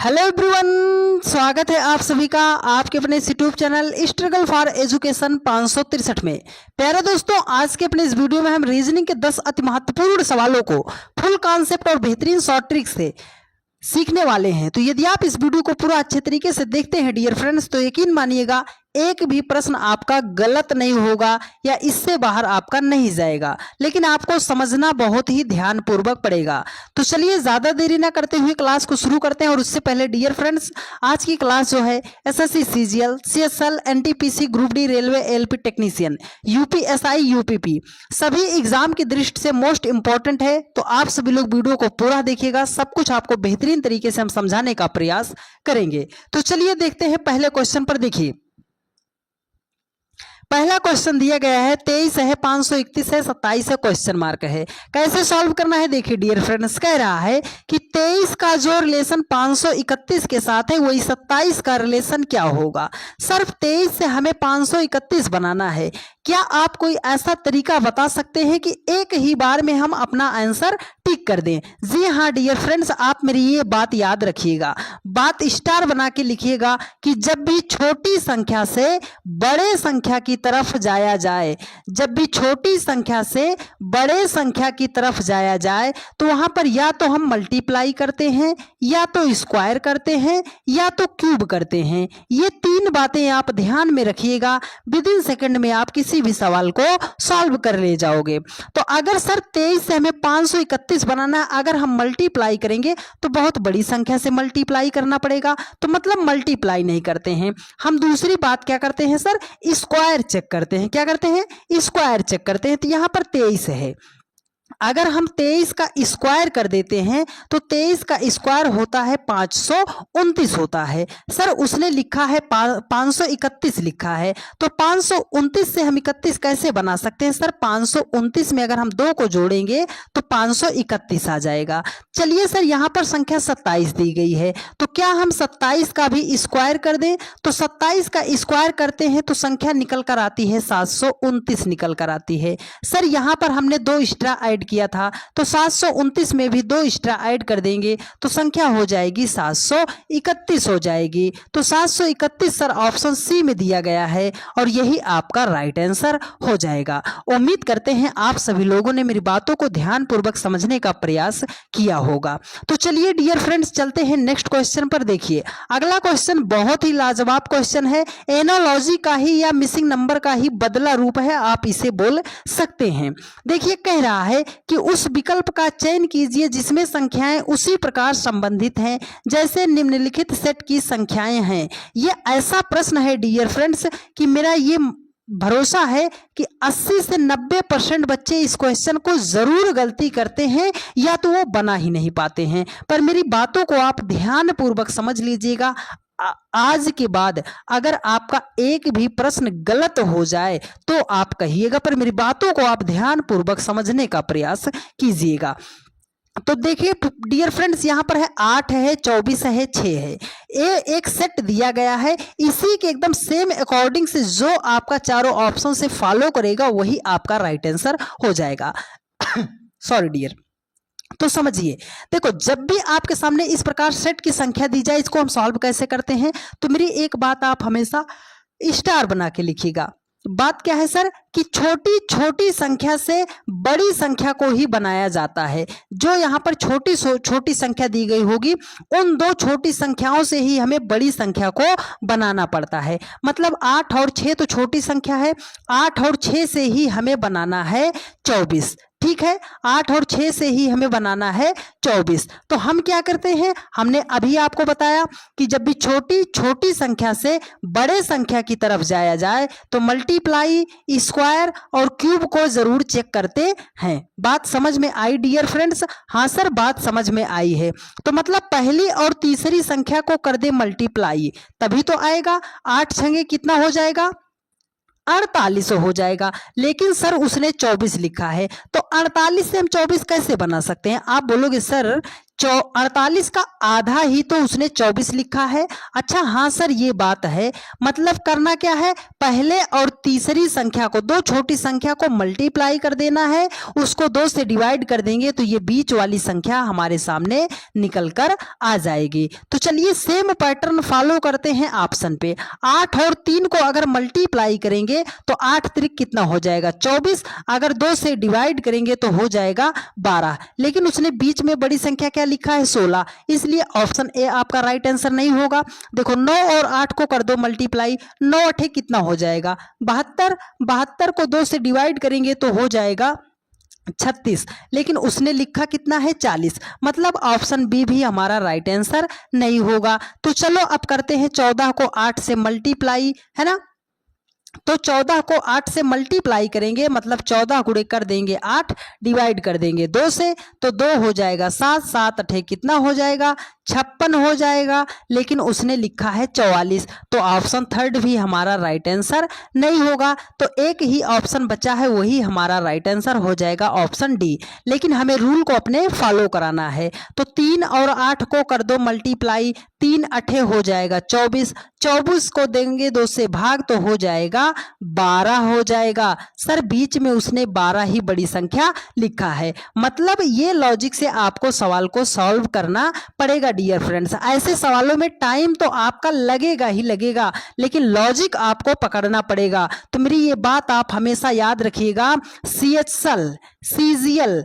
Hello everyone, स्वागत है आप सभी का आपके अपने YouTube channel struggle for education 563 में। प्यारे दोस्तों, आज के अपने इस वीडियो में हम रीजनिंग के 10 अति महत्वपूर्ण सवालों को फुल कॉन्सेप्ट और बेहतरीन शॉर्ट ट्रिक से सीखने वाले हैं। तो यदि आप इस वीडियो को पूरा अच्छे तरीके से देखते हैं डियर फ्रेंड्स, तो यकीन मानिएगा एक भी प्रश्न आपका गलत नहीं होगा या इससे बाहर आपका नहीं जाएगा, लेकिन आपको समझना बहुत ही ध्यानपूर्वक पड़ेगा। तो चलिए ज़्यादा देरी ना करते हुए क्लास को शुरू करते हैं। और उससे पहले डियर फ्रेंड्स, आज की क्लास जो है SSC CGL, CSL, NTPC, group D, railway, LP technician, UPSI, UPP सभी एग्जाम की दृष्टि से मोस्ट इंपॉर्टेंट है। तो आप सभी लोग वीडियो को पूरा देखिएगा, सब कुछ आपको बेहतरीन तरीके से हम समझाने का प्रयास करेंगे। तो चलिए देखते हैं पहले क्वेश्चन पर। देखिए पहला क्वेश्चन दिया गया है 23 है, 531 है, 27 है, क्वेश्चन मार्क है। कैसे सॉल्व करना है देखिए डियर फ्रेंड्स, कह रहा है कि 23 का जो रिलेशन 531 के साथ है वही 27 का रिलेशन क्या होगा। सिर्फ 23 से हमें 531 बनाना है। क्या आप कोई ऐसा तरीका बता सकते हैं कि एक ही बार में हम अपना आंसर टिक कर दें? जी हाँ डियर फ्रेंड्स, आप मेरी ये बात याद रखिएगा, बात स्टार बना के लिखिएगा कि जब भी छोटी संख्या से बड़े संख्या की तरफ जाया जाए, जब भी छोटी संख्या से बड़े संख्या की तरफ जाया जाए तो वहां पर या तो हम मल्टीप्लाई करते हैं, या तो स्क्वायर करते हैं, या तो क्यूब करते हैं। ये तीन बातें आप ध्यान में रखिएगा। विद इन सेकंड में आप किसी भी सवाल को सॉल्व कर ले जाओगे। तो अगर सर 23 से हमें 531 बनाना है, अगर हम मल्टीप्लाई करेंगे तो बहुत बड़ी संख्या से मल्टीप्लाई करना पड़ेगा, तो मतलब मल्टीप्लाई नहीं करते हैं हम। दूसरी बात क्या करते हैं सर, स्क्वायर चेक करते हैं। क्या करते हैं? स्क्वायर चेक करते हैं। तो यहां पर 23 है, अगर हम 23 का स्क्वायर कर देते हैं तो 23 का स्क्वायर होता है 529 होता है। सर उसने लिखा है 531 लिखा है, तो 529 से हम 31 कैसे बना सकते हैं? सर 529 में अगर हम 2 को जोड़ेंगे तो 531 आ जाएगा। चलिए सर यहाँ पर संख्या 27 दी गई है, तो क्या हम 27 का भी स्क्वायर कर दें? तो 27 का स्क्वायर करते हैं तो संख्या निकल कर आती है 729 निकल कर आती है। सर यहाँ पर हमने 2 एक्स्ट्रा ऐड किया था, तो 729 में भी 2 एक्स्ट्रा ऐड कर देंगे तो संख्या हो जाएगी 731 हो जाएगी। तो 731 सर ऑप्शन सी में दिया गया है और यही आपका राइट आंसर हो जाएगा। उम्मीद करते हैं आप सभी लोगों ने मेरी बातों को ध्यानपूर्वक समझने का प्रयास किया होगा। तो चलिए डियर फ्रेंड्स चलते हैं नेक्स्ट क्वेश्चन पर। देखिए अगला क्वेश्चन बहुत ही लाजवाब क्वेश्चन है, एनालॉजी का ही या मिसिंग नंबर का ही बदला रूप है, आप इसे बोल सकते हैं। देखिए कह रहा है कि उस विकल्प का चयन कीजिए जिसमें संख्याएं उसी प्रकार संबंधित हैं जैसे निम्नलिखित सेट की संख्याएं हैं। ये ऐसा प्रश्न है डियर फ्रेंड्स कि मेरा ये भरोसा है कि 80 से 90% बच्चे इस क्वेश्चन को जरूर गलती करते हैं या तो वो बना ही नहीं पाते हैं। पर मेरी बातों को आप ध्यानपूर्वक समझ लीजिएगा। आज के बाद अगर आपका एक भी प्रश्न गलत हो जाए तो आप कहिएगा, पर मेरी बातों को आप ध्यानपूर्वक समझने का प्रयास कीजिएगा। तो देखिए डियर फ्रेंड्स, यहाँ पर है 8 है, 24 है, 6 है। एक सेट दिया गया है, इसी के एकदम सेम अकॉर्डिंग से जो आपका चारों ऑप्शन से फॉलो करेगा वही आपका राइट आंसर हो जाएगा। Sorry dear. तो समझिए, देखो जब भी आपके सामने इस प्रकार सेट की संख्या दी जाए, इसको हम सॉल्व कैसे करते हैं, तो मेरी एक बात आप हमेशा स्टार बना के लिखिएगा। बात क्या है सर कि छोटी छोटी संख्या से बड़ी संख्या को ही बनाया जाता है। जो यहाँ पर छोटी संख्या दी गई होगी उन 2 छोटी संख्याओं से ही हमें बड़ी संख्या को बनाना पड़ता है। मतलब 8 और 6 तो छोटी संख्या है, 8 और 6 से ही हमें बनाना है 24। ठीक है, 8 और 6 से ही हमें बनाना है 24। तो हम क्या करते हैं, हमने अभी आपको बताया कि जब भी छोटी छोटी संख्या से बड़े संख्या की तरफ जाया जाए तो मल्टीप्लाई, स्क्वायर और क्यूब को जरूर चेक करते हैं। बात समझ में आई डियर फ्रेंड्स? हाँ सर बात समझ में आई है। तो मतलब पहली और तीसरी संख्या को कर दे मल्टीप्लाई, तभी तो आएगा। 8 छंगे कितना हो जाएगा? 48 हो जाएगा। लेकिन सर उसने 24 लिखा है, तो 48 से हम 24 कैसे बना सकते हैं? आप बोलोगे सर 48 का आधा ही तो उसने 24 लिखा है। अच्छा हाँ सर ये बात है, मतलब करना क्या है, पहले और तीसरी संख्या को, दो छोटी संख्या को मल्टीप्लाई कर देना है, उसको 2 से डिवाइड कर देंगे तो ये बीच वाली संख्या हमारे सामने निकल कर आ जाएगी। तो चलिए सेम पैटर्न फॉलो करते हैं ऑप्शन पे। 8 और 3 को अगर मल्टीप्लाई करेंगे तो 8 त्रिक कितना हो जाएगा 24, अगर 2 से डिवाइड करेंगे तो हो जाएगा 12, लेकिन उसने बीच में बड़ी संख्या क्या लिखा है 16, इसलिए ऑप्शन ए आपका राइट आंसर नहीं होगा। देखो 9 और 8 को कर दो मल्टीप्लाई, 9 अठे कितना हो जाएगा 72, 72 को 2 से डिवाइड करेंगे तो हो जाएगा 36, लेकिन उसने लिखा कितना है 40, मतलब ऑप्शन बी भी हमारा राइट आंसर नहीं होगा। तो चलो अब करते हैं 14 को 8 से मल्टीप्लाई, है ना। तो 14 को 8 से मल्टीप्लाई करेंगे, मतलब 14 गुणे कर देंगे 8, डिवाइड कर देंगे 2 से तो 2 हो जाएगा 7, 7 अठे कितना हो जाएगा 56 हो जाएगा, लेकिन उसने लिखा है 44, तो ऑप्शन थर्ड भी हमारा राइट आंसर नहीं होगा। तो एक ही ऑप्शन बचा है, वही हमारा राइट आंसर हो जाएगा ऑप्शन डी, लेकिन हमें रूल को अपने फॉलो कराना है। तो 3 और 8 को कर दो मल्टीप्लाई, 3 अठे हो जाएगा 24, 24 को देंगे 2 से भाग तो हो जाएगा 12 हो जाएगा। सर बीच में उसने 12 ही बड़ी संख्या लिखा है, मतलब ये लॉजिक से आपको सवाल को सॉल्व करना पड़ेगा डियर फ्रेंड्स। ऐसे सवालों में टाइम तो आपका लगेगा ही लगेगा, लेकिन लॉजिक आपको पकड़ना पड़ेगा। तो मेरी ये बात आप हमेशा याद रखिएगा, CHL, CGL,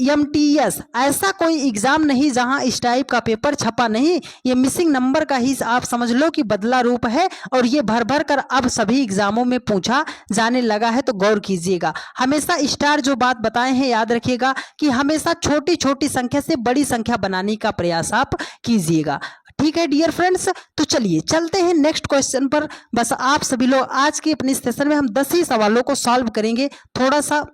MTS ऐसा कोई एग्जाम नहीं जहां इस टाइप का पेपर छपा नहीं, ये मिसिंग नंबर का ही आप समझ लो कि बदला रूप है, और ये भर भर कर अब सभी एग्जामों में पूछा जाने लगा है। तो गौर कीजिएगा, हमेशा स्टार जो बात बताए हैं याद रखिएगा कि हमेशा छोटी छोटी संख्या से बड़ी संख्या बनाने का प्रयास आप कीजिएगा। ठीक है डियर फ्रेंड्स, तो चलिए चलते हैं नेक्स्ट क्वेश्चन पर। बस आप सभी लोग आज के अपने सेशन में हम 10 ही सवालों को सॉल्व करेंगे, थोड़ा सा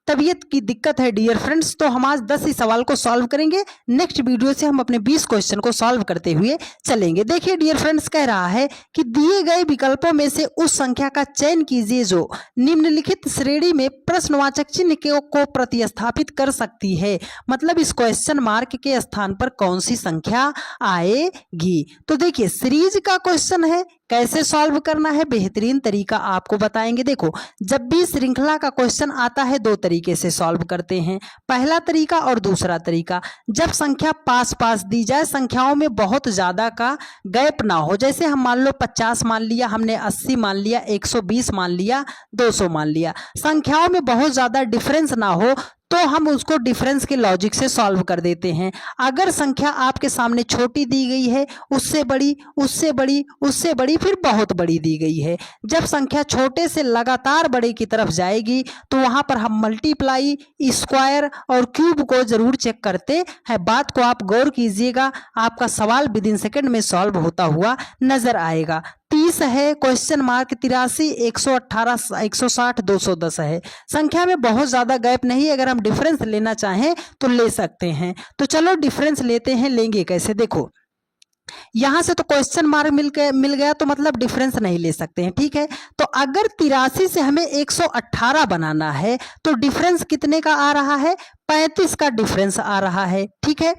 तबीयत की दिक्कत है डियर फ्रेंड्स, तो हम आज 10 ही सवाल को सॉल्व करेंगे। नेक्स्ट वीडियो से हम अपने 20 क्वेश्चन को सॉल्व करते हुए चलेंगे। देखिए डियर फ्रेंड्स, कह रहा है कि दिए गए विकल्पों में से उस संख्या का चयन कीजिए जो निम्नलिखित श्रेणी में प्रश्नवाचक चिन्ह को प्रतिस्थापित कर सकती है, मतलब इस क्वेश्चन मार्क के स्थान पर कौन सी संख्या आएगी। तो देखिए सीरीज का क्वेश्चन है, कैसे सॉल्व करना है बेहतरीन तरीका आपको बताएंगे। देखो जब भी श्रृंखला का क्वेश्चन आता है 2 तरीके से सॉल्व करते हैं, पहला तरीका और दूसरा तरीका। जब संख्या पास पास दी जाए, संख्याओं में बहुत ज्यादा का गैप ना हो, जैसे हम मान लो 50 मान लिया, हमने 80 मान लिया, 120 मान लिया, 200 मान लिया, संख्याओं में बहुत ज्यादा डिफरेंस ना हो तो हम उसको डिफरेंस के लॉजिक से सॉल्व कर देते हैं। अगर संख्या आपके सामने छोटी दी गई है, उससे बड़ी, उससे बड़ी, उससे बड़ी, फिर बहुत बड़ी दी गई है, जब संख्या छोटे से लगातार बड़े की तरफ जाएगी तो वहां पर हम मल्टीप्लाई, स्क्वायर और क्यूब को जरूर चेक करते हैं। बात को आप गौर कीजिएगा, आपका सवाल विद इन सेकेंड में सॉल्व होता हुआ नजर आएगा। 30 है, क्वेश्चन मार्क 83, 118, 160, 210 है। संख्या में बहुत ज्यादा गैप नहीं, अगर हम डिफरेंस लेना चाहें तो ले सकते हैं। तो चलो डिफरेंस लेते हैं, लेंगे कैसे, देखो यहां से तो क्वेश्चन मार्क मिल गया तो मतलब डिफरेंस नहीं ले सकते हैं, ठीक है। तो अगर 83 से हमें 118 बनाना है तो डिफरेंस कितने का आ रहा है, 35 का डिफरेंस आ रहा है, ठीक है।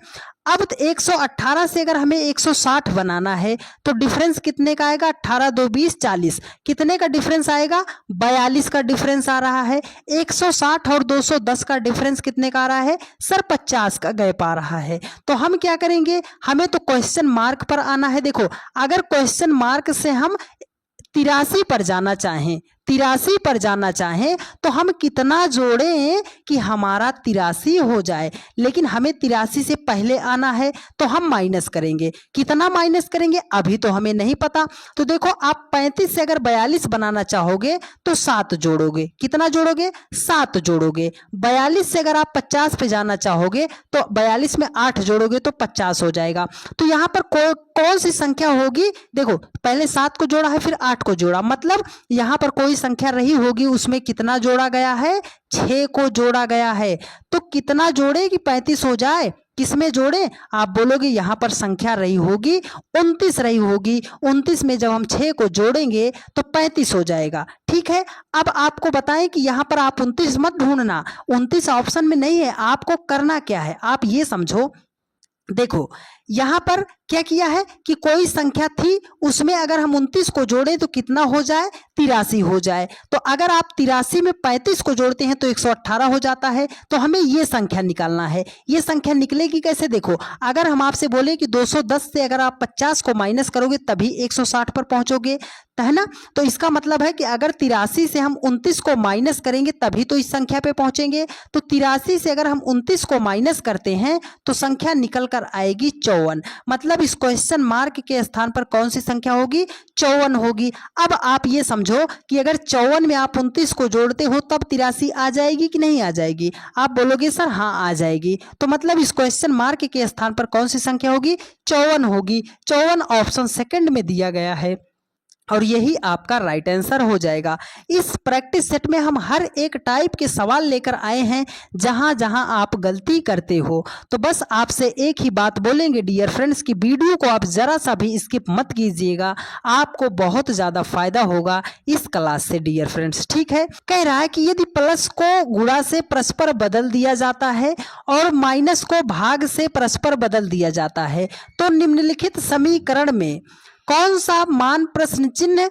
अब 118 से अगर हमें 160 बनाना है तो डिफरेंस कितने का आएगा, 18 2 20 40, कितने का डिफरेंस आएगा, 42 का डिफरेंस आ रहा है। 160 और 210 का डिफरेंस कितने का आ रहा है, सर 50 का गैप आ रहा है। तो हम क्या करेंगे, हमें तो क्वेश्चन मार्क पर आना है। देखो अगर क्वेश्चन मार्क से हम 83 पर जाना चाहें, 83 पर जाना चाहें तो हम कितना जोड़ें कि हमारा 83 हो जाए, लेकिन हमें 83 से पहले आना है तो हम माइनस करेंगे। कितना माइनस करेंगे अभी तो हमें नहीं पता। तो देखो आप 35 से अगर 42 बनाना चाहोगे तो 7 जोड़ोगे, कितना जोड़ोगे, 7 जोड़ोगे। 42 से अगर आप 50 पे जाना चाहोगे तो 42 में 8 जोड़ोगे तो 50 हो जाएगा। तो यहाँ पर कौन सी संख्या होगी, देखो पहले 7 को जोड़ा है फिर 8 को जोड़ा, मतलब यहाँ पर कोई संख्या रही होगी, उसमें कितना जोड़ा गया है, 6 को जोड़ा गया है। तो कितना जोड़े कि 35 हो जाए, किसमें जोड़े, आप बोलोगे यहाँ पर संख्या रही होगी 29 रही होगी, 29 में जब हम 6 को जोड़ेंगे तो 35 हो जाएगा, ठीक है। अब आपको बताएं कि यहाँ पर आप 29 मत ढूंढना, 29 ऑप्शन में नहीं है। आपको करना क्या है, आप ये समझो देखो यहाँ पर क्या किया है कि कोई संख्या थी, उसमें अगर हम 29 को जोड़ें तो कितना हो जाए, 83 हो जाए। तो अगर आप 83 में 35 को जोड़ते हैं तो 118 हो जाता है। तो हमें ये संख्या निकालना है। ये संख्या निकलेगी कैसे, देखो अगर हम आपसे बोले कि 210 से अगर आप 50 को माइनस करोगे तभी 160 पर पहुंचोगे, है ना। तो इसका मतलब है कि अगर 83 से हम 29 को माइनस करेंगे तभी तो इस संख्या पे पहुंचेंगे। तो 83 से अगर हम 29 को माइनस करते हैं तो संख्या निकल कर आएगी 54। मतलब इस क्वेश्चन मार्क के स्थान पर कौन सी संख्या होगी, 54 होगी। अब आप ये समझो कि अगर 54 में आप 29 को जोड़ते हो तब 83 आ जाएगी कि नहीं आ जाएगी। आप बोलोगे सर हाँ आ जाएगी। तो मतलब इस क्वेश्चन मार्क के स्थान पर कौन सी संख्या होगी, 54 होगी। 54 ऑप्शन सेकंड में दिया गया है और यही आपका राइट आंसर हो जाएगा। इस प्रैक्टिस सेट में हम हर एक टाइप के सवाल लेकर आए हैं जहां जहां आप गलती करते हो। तो बस आपसे एक ही बात बोलेंगे डियर फ्रेंड्स कि वीडियो को आप जरा सा भी स्किप मत कीजिएगा, आपको बहुत ज़्यादा फायदा होगा इस क्लास से डियर फ्रेंड्स। ठीक है, कह रहा है कि यदि प्लस को गुणा से परस्पर बदल दिया जाता है और माइनस को भाग से परस्पर बदल दिया जाता है तो निम्नलिखित समीकरण में कौन सा मान प्रश्न चिन्ह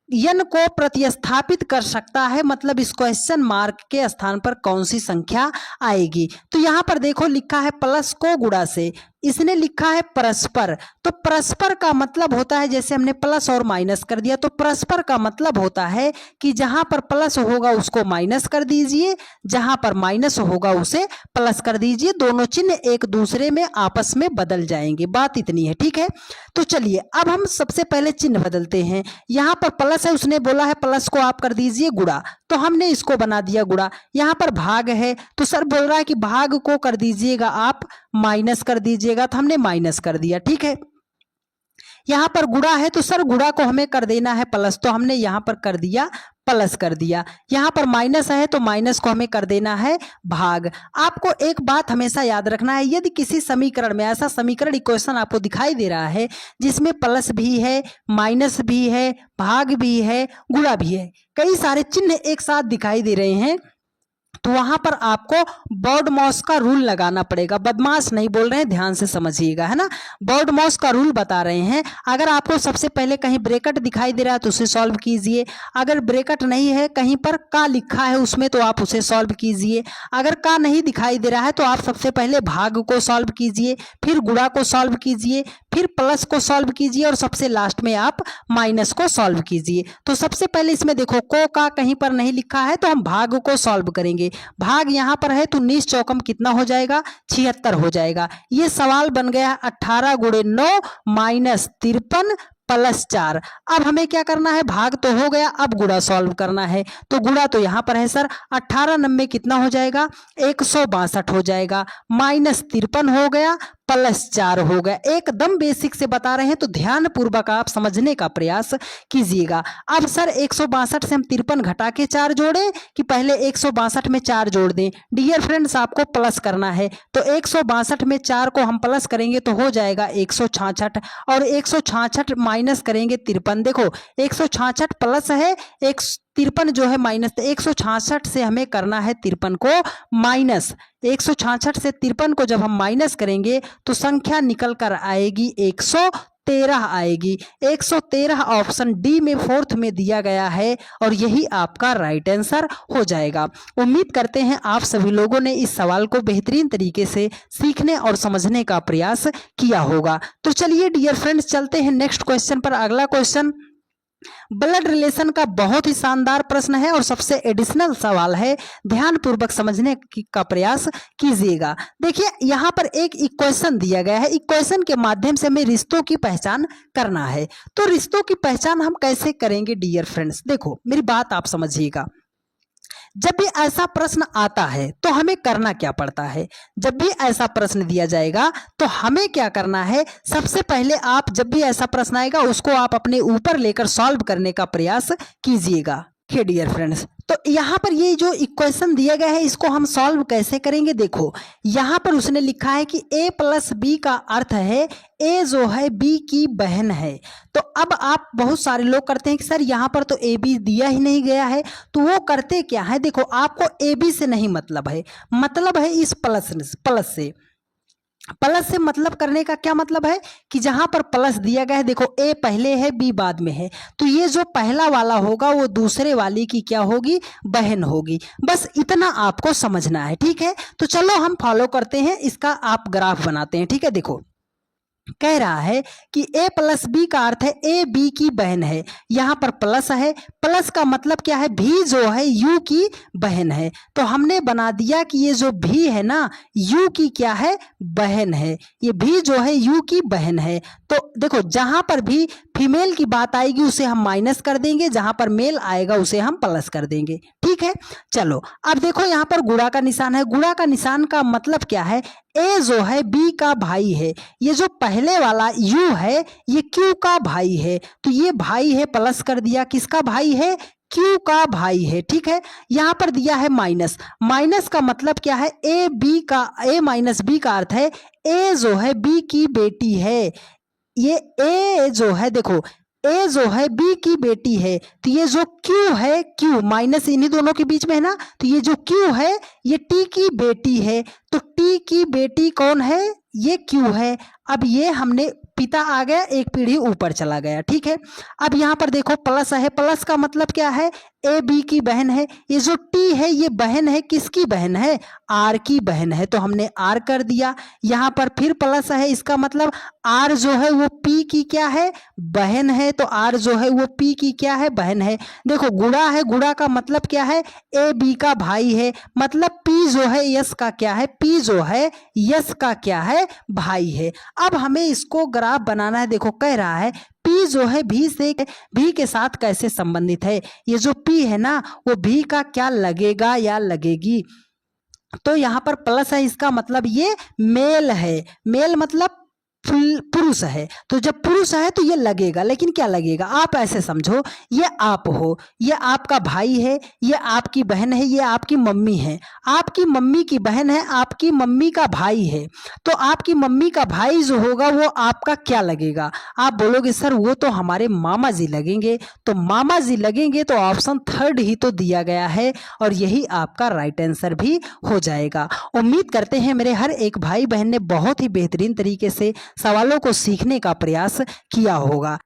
n को प्रतिस्थापित कर सकता है। मतलब इस क्वेश्चन मार्क के स्थान पर कौन सी संख्या आएगी। तो यहां पर देखो लिखा है प्लस को गुणा से, इसने लिखा है परस्पर। तो परस्पर का मतलब होता है, जैसे हमने प्लस और माइनस कर दिया, तो परस्पर का मतलब होता है कि जहां पर प्लस होगा उसको माइनस कर दीजिए, जहां पर माइनस होगा उसे प्लस कर दीजिए, दोनों चिन्ह एक दूसरे में आपस में बदल जाएंगे। बात इतनी है, ठीक है। तो चलिए अब हम सबसे पहले चिन्ह बदलते हैं। यहाँ पर प्लस है, उसने बोला है प्लस को आप कर दीजिए गुणा, तो हमने इसको बना दिया गुणा। यहाँ पर भाग है तो सर बोल रहा है कि भाग को कर दीजिएगा आप माइनस कर दीजिएगा, तो हमने माइनस कर दिया, ठीक है। यहाँ पर गुणा है तो सर गुणा को हमें कर देना है प्लस, तो हमने यहाँ पर कर दिया प्लस कर दिया। यहाँ पर माइनस है तो माइनस को हमें कर देना है भाग। आपको एक बात हमेशा याद रखना है, यदि किसी समीकरण में ऐसा समीकरण इक्वेशन आपको दिखाई दे रहा है जिसमें प्लस भी है, माइनस भी है, भाग भी है, गुणा भी है, कई सारे चिन्ह एक साथ दिखाई दे रहे हैं, तो वहां पर आपको बॉडमॉस का रूल लगाना पड़ेगा। बदमाश नहीं बोल रहे हैं, ध्यान से समझिएगा, है ना। बॉडमॉस का रूल बता रहे हैं। अगर आपको सबसे पहले कहीं ब्रैकेट दिखाई दे रहा है तो उसे सॉल्व कीजिए, अगर ब्रैकेट नहीं है कहीं पर का लिखा है उसमें तो आप उसे सॉल्व कीजिए, अगर का नहीं दिखाई दे रहा है तो आप सबसे पहले भाग को सॉल्व कीजिए, फिर गुणा को सॉल्व कीजिए, फिर प्लस को सॉल्व कीजिए और सबसे लास्ट में आप माइनस को सॉल्व कीजिए। तो सबसे पहले इसमें देखो को का कहीं पर नहीं लिखा है तो हम भाग को सॉल्व करेंगे। भाग यहां पर है तो 19 चौकम कितना हो जाएगा, 76 हो जाएगा। ये सवाल बन गया 18 गुणे 9 माइनस 53 प्लस 4। अब हमें क्या करना है, भाग तो हो गया, अब गुणा सॉल्व करना है। तो गुणा तो यहां पर है सर, 18 90 कितना हो जाएगा, 162 हो जाएगा, माइनस 53 हो गया, प्लस 4 हो गया। एकदम बेसिक से बता रहे हैं तो ध्यान पूर्वक आप समझने का प्रयास कीजिएगा। अब सर 162 से हम 53 घटा के 4 जोड़ें कि पहले 162 में 4 जोड़ दें। डियर फ्रेंड्स आपको प्लस करना है तो 162 में 4 को हम प्लस करेंगे तो हो जाएगा 166 और 166 माइनस करेंगे 53। देखो 166 प्लस है, 53 जो है माइनस, 166 से हमें करना है 53 को माइनस। 166 से 53 को जब हम माइनस करेंगे तो संख्या निकल कर आएगी 113 आएगी। 113 ऑप्शन डी में फोर्थ में दिया गया है और यही आपका राइट आंसर हो जाएगा। उम्मीद करते हैं आप सभी लोगों ने इस सवाल को बेहतरीन तरीके से सीखने और समझने का प्रयास किया होगा। तो चलिए डियर फ्रेंड्स चलते हैं नेक्स्ट क्वेश्चन पर। अगला क्वेश्चन ब्लड रिलेशन का बहुत ही शानदार प्रश्न है और सबसे एडिशनल सवाल है, ध्यान पूर्वक समझने का प्रयास कीजिएगा। देखिए यहाँ पर एक इक्वेशन दिया गया है, इक्वेशन के माध्यम से हमें रिश्तों की पहचान करना है। तो रिश्तों की पहचान हम कैसे करेंगे डियर फ्रेंड्स, देखो मेरी बात आप समझिएगा। जब भी ऐसा प्रश्न आता है तो हमें करना क्या पड़ता है, जब भी ऐसा प्रश्न दिया जाएगा तो हमें क्या करना है, सबसे पहले आप जब भी ऐसा प्रश्न आएगा उसको आप अपने ऊपर लेकर सॉल्व करने का प्रयास कीजिएगा। डियर फ्रेंड्स तो यहाँ पर ये जो इक्वेशन दिया गया है इसको हम सॉल्व कैसे करेंगे। देखो यहाँ पर उसने लिखा है कि a प्लस बी का अर्थ है a जो है b की बहन है। तो अब आप बहुत सारे लोग करते हैं कि सर यहाँ पर तो a b दिया ही नहीं गया है, तो वो करते क्या है, देखो आपको a b से नहीं मतलब है, मतलब है इस प्लस से। प्लस से मतलब करने का क्या मतलब है कि जहां पर प्लस दिया गया है, देखो ए पहले है बी बाद में है, तो ये जो पहला वाला होगा वो दूसरे वाली की क्या होगी, बहन होगी। बस इतना आपको समझना है, ठीक है। तो चलो हम फॉलो करते हैं, इसका आप ग्राफ बनाते हैं, ठीक है। देखो कह रहा है कि a प्लस बी का अर्थ है ए बी की बहन है, यहाँ पर प्लस है, प्लस का मतलब क्या है, भी जो है u की बहन है। तो हमने बना दिया कि ये जो भी है ना u की क्या है, बहन है, ये भी जो है u की बहन है। तो देखो जहां पर भी फीमेल की बात आएगी उसे हम माइनस कर देंगे, जहां पर मेल आएगा उसे हम प्लस कर देंगे, ठीक है। चलो अब देखो यहाँ पर गुणा का निशान है, गुणा का निशान का मतलब क्या है, ए जो है बी का भाई है, ये जो पहले वाला u है ये q का भाई है, तो ये भाई है प्लस कर दिया, किसका भाई है, q का भाई है, ठीक है। यहाँ पर दिया है माइनस, माइनस का मतलब क्या है, ए बी का, ए माइनस बी का अर्थ है ए जो है बी की बेटी है, ये ए जो है देखो ए जो है बी की बेटी है, तो ये जो क्यू है, क्यू माइनस इन्हीं दोनों के बीच में है ना, तो ये जो क्यू है ये टी की बेटी है, तो टी की बेटी कौन है, ये क्यू है। अब ये हमने पिता आ गया, एक पीढ़ी ऊपर चला गया, ठीक है। अब यहाँ पर देखो प्लस है, प्लस का मतलब क्या है, ए बी की बहन है, ये जो टी है ये बहन है, किसकी बहन है, आर की बहन है, तो हमने आर कर दिया। यहाँ पर फिर प्लस है, इसका मतलब आर जो है वो पी की क्या है, बहन है, तो आर जो है वो पी की क्या है, बहन है। देखो गुणा है, गुणा का मतलब क्या है, ए बी का भाई है, मतलब पी जो है यस का क्या है, पी जो है यस का क्या है, भाई है। अब हमें इसको ग्राफ बनाना है, देखो कह रहा है P जो है भी के साथ कैसे संबंधित है, ये जो P है ना वो भी का क्या लगेगा या लगेगी, तो यहाँ पर प्लस है, इसका मतलब ये मेल है, मेल मतलब पुरुष है, तो जब पुरुष है तो ये लगेगा, लेकिन क्या लगेगा, आप ऐसे समझो ये आप हो, ये आपका भाई है, ये आपकी बहन है, ये आपकी मम्मी है, आपकी मम्मी की बहन है, आपकी मम्मी का भाई है, तो आपकी मम्मी का भाई जो होगा वो आपका क्या लगेगा, आप बोलोगे सर वो तो हमारे मामा जी लगेंगे, तो मामा जी लगेंगे तो ऑप्शन थर्ड ही तो दिया गया है, और यही आपका राइट आंसर भी हो जाएगा। उम्मीद करते हैं मेरे हर एक भाई बहन ने बहुत ही बेहतरीन तरीके से सवालों को सीखने का प्रयास किया होगा।